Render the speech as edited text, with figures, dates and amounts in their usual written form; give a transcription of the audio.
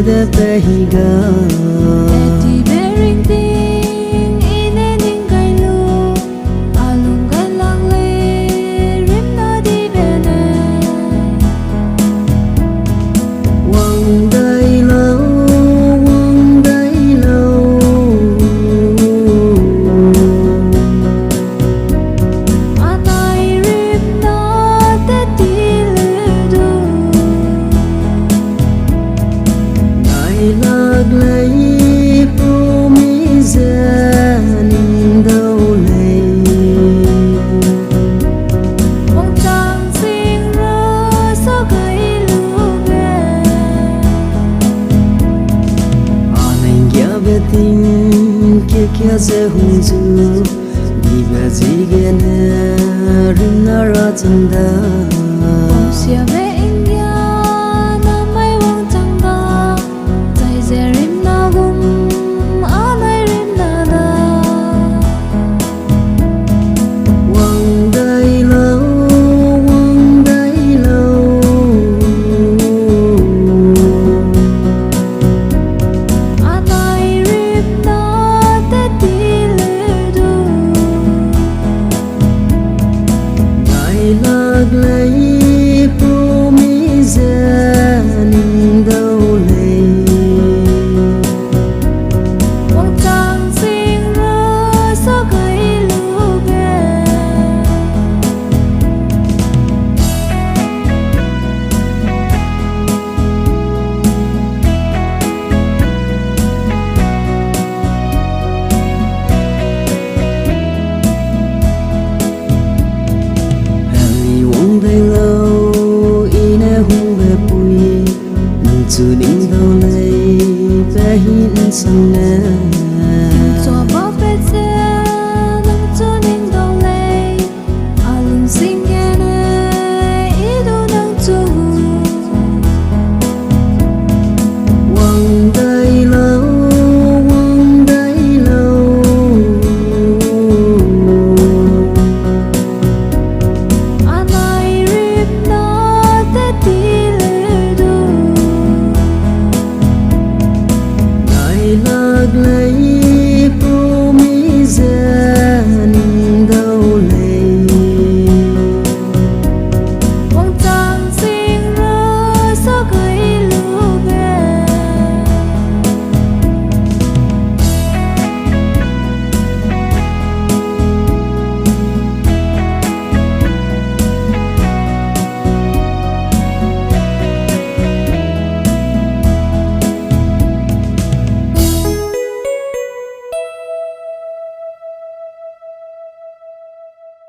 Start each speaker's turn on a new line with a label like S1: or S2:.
S1: the behiga
S2: Eti bering ting inening kailu alung galang le rimna di bene
S1: Wang day lâu
S2: anai rimna te tilu
S1: Ngày lạc lấy promise ninh đâu lấy
S2: Wang tang sing ra so kai lu ge
S1: Anh kia về tình kia sẽ hung dữ đi về gì kia nè rin na ra chân da
S2: sia ve india na mai wang tang da zai ze rimna gum anai rimna da
S1: Quăng đầy lâu
S2: anai rimna te tilu
S1: Ngày lạc lấy promise ninh đâu lấy
S2: Wang tang sing ra so kai lu ge
S1: Hãy uống đầy lâu ine hung về bụi nâng chú ninh đâu lấy bé hin sang nè